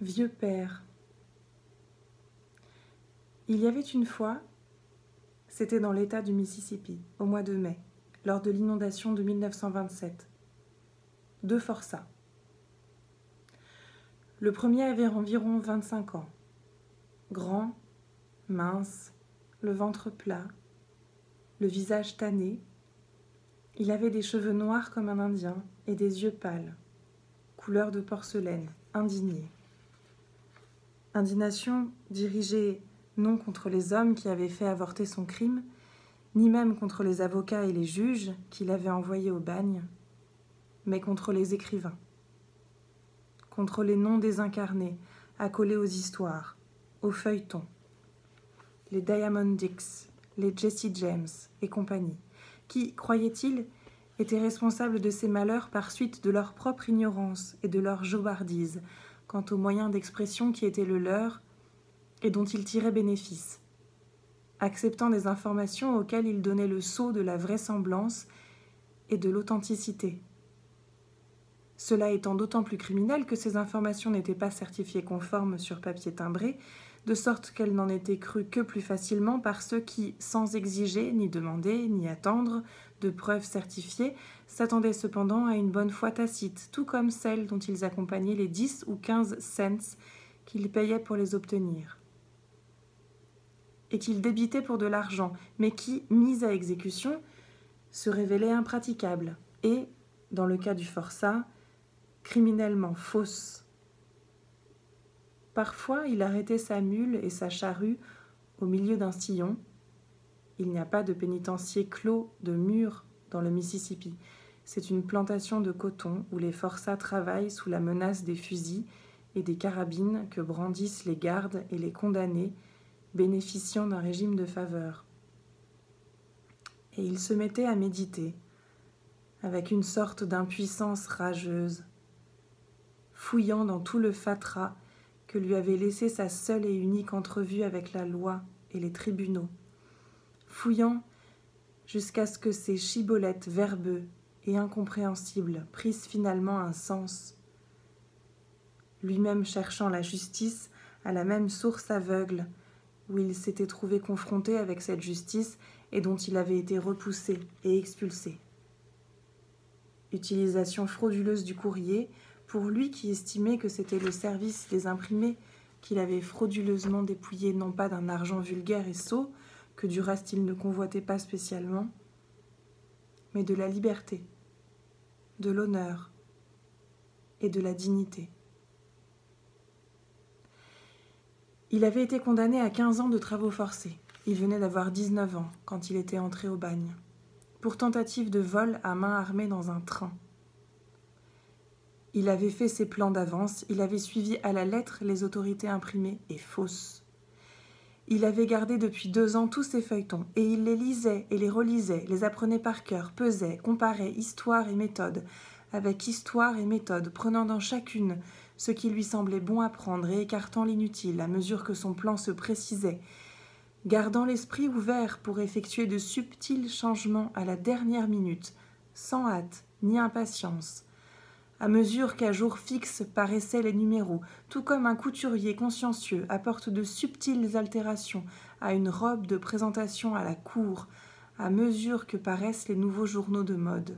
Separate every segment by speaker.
Speaker 1: Vieux père. Il y avait une fois, c'était dans l'État du Mississippi, au mois de mai, lors de l'inondation de 1927, 2 forçats. Le premier avait environ 25 ans, grand, mince, le ventre plat, le visage tanné. Il avait des cheveux noirs comme un Indien et des yeux pâles, couleur de porcelaine, indigné. Indignation dirigée non contre les hommes qui avaient fait avorter son crime, ni même contre les avocats et les juges qui l'avaient envoyé au bagne, mais contre les écrivains, contre les noms désincarnés, accolés aux histoires, aux feuilletons, les Diamond Dicks, les Jesse James et compagnie, qui, croyait-il, étaient responsables de ces malheurs par suite de leur propre ignorance et de leur jobardise quant aux moyens d'expression qui étaient le leur et dont ils tiraient bénéfice, acceptant des informations auxquelles ils donnaient le sceau de la vraisemblance et de l'authenticité. Cela étant d'autant plus criminel que ces informations n'étaient pas certifiées conformes sur papier timbré, de sorte qu'elles n'en étaient crues que plus facilement par ceux qui, sans exiger, ni demander, ni attendre de preuves certifiées, s'attendaient cependant à une bonne foi tacite, tout comme celle dont ils accompagnaient les 10 ou 15 cents qu'ils payaient pour les obtenir, et qu'ils débitaient pour de l'argent, mais qui, mis à exécution, se révélaient impraticables et, dans le cas du forçat, criminellement fausses. Parfois, il arrêtait sa mule et sa charrue au milieu d'un sillon. Il n'y a pas de pénitencier clos de murs dans le Mississippi. C'est une plantation de coton où les forçats travaillent sous la menace des fusils et des carabines que brandissent les gardes et les condamnés bénéficiant d'un régime de faveur. Et il se mettait à méditer, avec une sorte d'impuissance rageuse, fouillant dans tout le fatras que lui avait laissé sa seule et unique entrevue avec la loi et les tribunaux, fouillant jusqu'à ce que ces chibolettes verbeux et incompréhensibles prissent finalement un sens, lui-même cherchant la justice à la même source aveugle où il s'était trouvé confronté avec cette justice et dont il avait été repoussé et expulsé. Utilisation frauduleuse du courrier, pour lui qui estimait que c'était le service des imprimés qu'il avait frauduleusement dépouillé non pas d'un argent vulgaire et sot, que du reste il ne convoitait pas spécialement, mais de la liberté, de l'honneur et de la dignité. Il avait été condamné à 15 ans de travaux forcés. Il venait d'avoir 19 ans quand il était entré au bagne, pour tentative de vol à main armée dans un train. Il avait fait ses plans d'avance, il avait suivi à la lettre les autorités imprimées et fausses. Il avait gardé depuis 2 ans tous ses feuilletons, et il les lisait et les relisait, les apprenait par cœur, pesait, comparait histoire et méthode, avec histoire et méthode, prenant dans chacune ce qui lui semblait bon à prendre et écartant l'inutile à mesure que son plan se précisait, gardant l'esprit ouvert pour effectuer de subtils changements à la dernière minute, sans hâte ni impatience, à mesure qu'à jour fixe paraissaient les numéros, tout comme un couturier consciencieux apporte de subtiles altérations à une robe de présentation à la cour, à mesure que paraissent les nouveaux journaux de mode.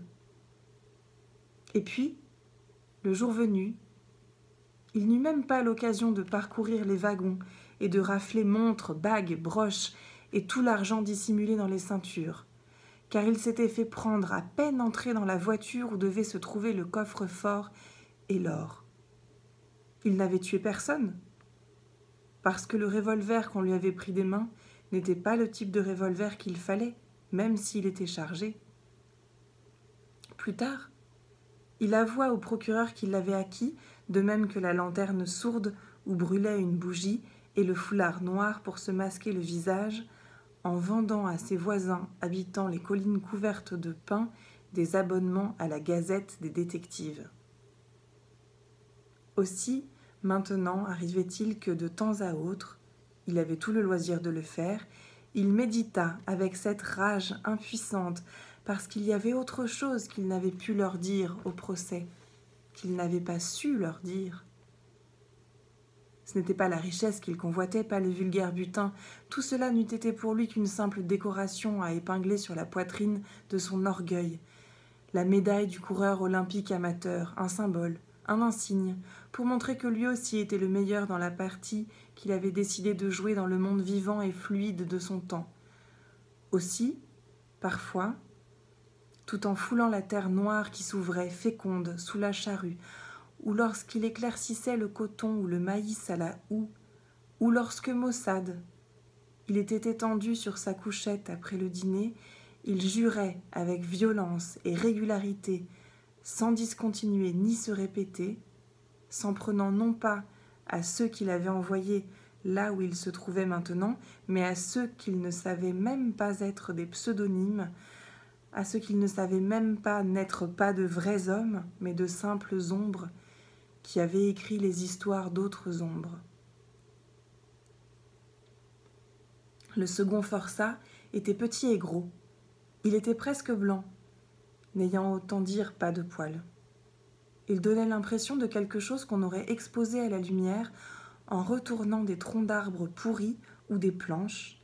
Speaker 1: Et puis, le jour venu, il n'eut même pas l'occasion de parcourir les wagons et de rafler montres, bagues, broches et tout l'argent dissimulé dans les ceintures, car il s'était fait prendre à peine entré dans la voiture où devait se trouver le coffre-fort et l'or. Il n'avait tué personne, parce que le revolver qu'on lui avait pris des mains n'était pas le type de revolver qu'il fallait, même s'il était chargé. Plus tard, il avoua au procureur qu'il l'avait acquis, de même que la lanterne sourde où brûlait une bougie et le foulard noir pour se masquer le visage, en vendant à ses voisins habitant les collines couvertes de pins des abonnements à la Gazette des détectives. Aussi, maintenant arrivait-il que de temps à autre, il avait tout le loisir de le faire, il médita avec cette rage impuissante parce qu'il y avait autre chose qu'il n'avait pu leur dire au procès, qu'il n'avait pas su leur dire. Ce n'était pas la richesse qu'il convoitait, pas le vulgaire butin. Tout cela n'eût été pour lui qu'une simple décoration à épingler sur la poitrine de son orgueil. La médaille du coureur olympique amateur, un symbole, un insigne, pour montrer que lui aussi était le meilleur dans la partie qu'il avait décidé de jouer dans le monde vivant et fluide de son temps. Aussi, parfois, tout en foulant la terre noire qui s'ouvrait, féconde, sous la charrue, ou lorsqu'il éclaircissait le coton ou le maïs à la houe, ou lorsque maussade, il était étendu sur sa couchette après le dîner, il jurait avec violence et régularité, sans discontinuer ni se répéter, s'en prenant non pas à ceux qu'il avait envoyés là où il se trouvait maintenant, mais à ceux qu'il ne savait même pas être des pseudonymes, à ceux qu'il ne savait même pas n'être pas de vrais hommes, mais de simples ombres, qui avaient écrit les histoires d'autres ombres. Le second forçat était petit et gros. Il était presque blanc, n'ayant autant dire pas de poils. Il donnait l'impression de quelque chose qu'on aurait exposé à la lumière en retournant des troncs d'arbres pourris ou des planches,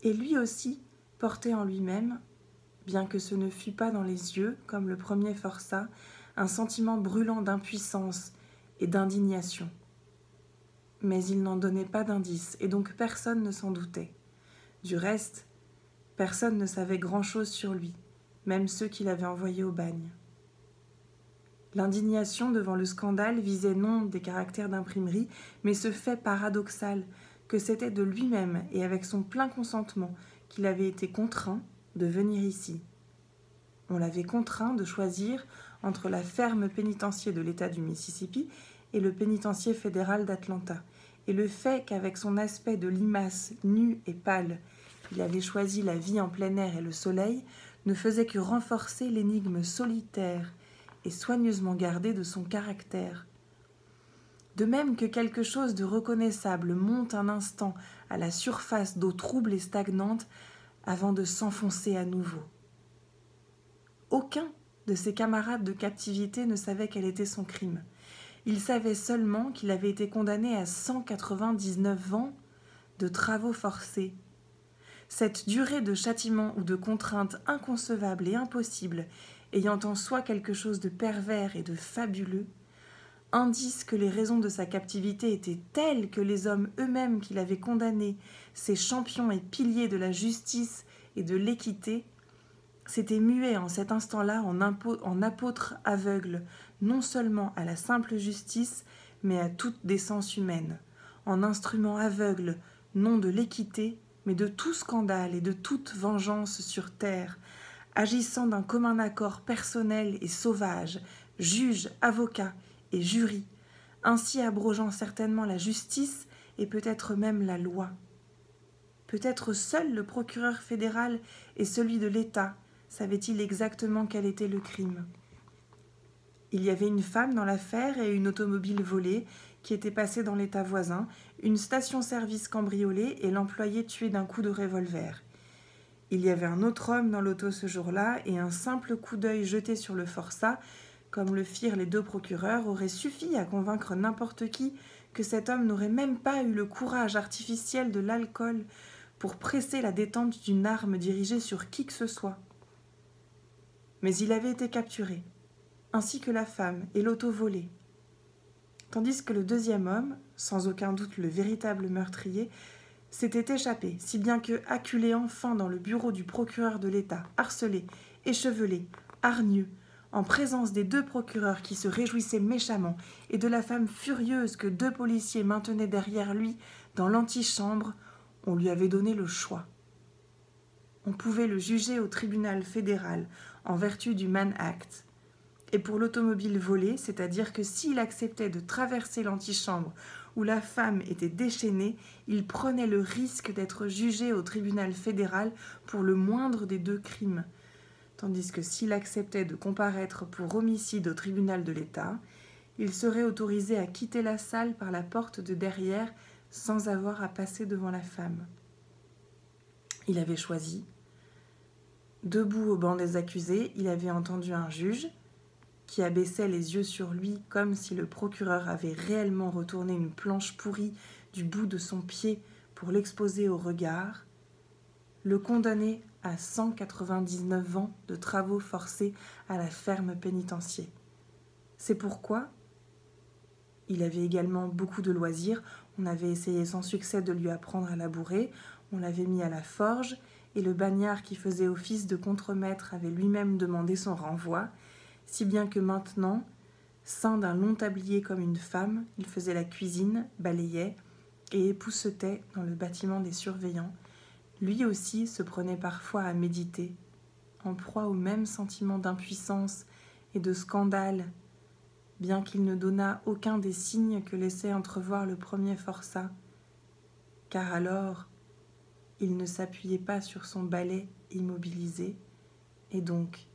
Speaker 1: et lui aussi portait en lui-même, bien que ce ne fût pas dans les yeux, comme le premier forçat, un sentiment brûlant d'impuissance et d'indignation. Mais il n'en donnait pas d'indice, et donc personne ne s'en doutait. Du reste, personne ne savait grand-chose sur lui, même ceux qu'il avait envoyés au bagne. L'indignation devant le scandale visait non des caractères d'imprimerie, mais ce fait paradoxal que c'était de lui-même et avec son plein consentement qu'il avait été contraint de venir ici. On l'avait contraint de choisir entre la ferme pénitencier de l'État du Mississippi et le pénitencier fédéral d'Atlanta, et le fait qu'avec son aspect de limace nu et pâle, il avait choisi la vie en plein air et le soleil, ne faisait que renforcer l'énigme solitaire et soigneusement gardée de son caractère. De même que quelque chose de reconnaissable monte un instant à la surface d'eau trouble et stagnante avant de s'enfoncer à nouveau. Aucun de ses camarades de captivité ne savait quel était son crime. Il savait seulement qu'il avait été condamné à 199 ans de travaux forcés. Cette durée de châtiment ou de contrainte inconcevable et impossible, ayant en soi quelque chose de pervers et de fabuleux, indice que les raisons de sa captivité étaient telles que les hommes eux-mêmes qu'il avait condamnés, ces champions et piliers de la justice et de l'équité, s'étaient mués en cet instant-là en apôtres aveugles, non seulement à la simple justice, mais à toute décence humaine, en instruments aveugles, non de l'équité, mais de tout scandale et de toute vengeance sur terre, agissant d'un commun accord personnel et sauvage, juges, avocats et jury, ainsi abrogeant certainement la justice et peut-être même la loi. Peut-être seul le procureur fédéral et celui de l'État savait-il exactement quel était le crime. Il y avait une femme dans l'affaire et une automobile volée qui était passée dans l'État voisin, une station-service cambriolée et l'employé tué d'un coup de revolver. Il y avait un autre homme dans l'auto ce jour-là et un simple coup d'œil jeté sur le forçat, comme le firent les deux procureurs, aurait suffi à convaincre n'importe qui que cet homme n'aurait même pas eu le courage artificiel de l'alcool pour presser la détente d'une arme dirigée sur qui que ce soit. Mais il avait été capturé, ainsi que la femme et l'auto volée, tandis que le deuxième homme, sans aucun doute le véritable meurtrier, s'était échappé, si bien que, acculé enfin dans le bureau du procureur de l'État, harcelé, échevelé, hargneux, en présence des deux procureurs qui se réjouissaient méchamment et de la femme furieuse que deux policiers maintenaient derrière lui dans l'antichambre, on lui avait donné le choix. On pouvait le juger au tribunal fédéral en vertu du Mann Act. Et pour l'automobile volée, c'est-à-dire que s'il acceptait de traverser l'antichambre où la femme était déchaînée, il prenait le risque d'être jugé au tribunal fédéral pour le moindre des deux crimes, tandis que s'il acceptait de comparaître pour homicide au tribunal de l'État, il serait autorisé à quitter la salle par la porte de derrière sans avoir à passer devant la femme. Il avait choisi. Debout au banc des accusés, il avait entendu un juge, qui abaissait les yeux sur lui comme si le procureur avait réellement retourné une planche pourrie du bout de son pied pour l'exposer au regard, le condamnait à 199 ans de travaux forcés à la ferme pénitentiaire. C'est pourquoi il avait également beaucoup de loisirs. On avait essayé sans succès de lui apprendre à labourer, on l'avait mis à la forge, et le bagnard qui faisait office de contremaître avait lui-même demandé son renvoi, si bien que maintenant, ceint d'un long tablier comme une femme, il faisait la cuisine, balayait et époussetait dans le bâtiment des surveillants. Lui aussi se prenait parfois à méditer, en proie au même sentiment d'impuissance et de scandale, bien qu'il ne donnât aucun des signes que laissait entrevoir le premier forçat, car alors il ne s'appuyait pas sur son balai immobilisé, et donc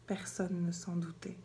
Speaker 1: personne ne s'en doutait.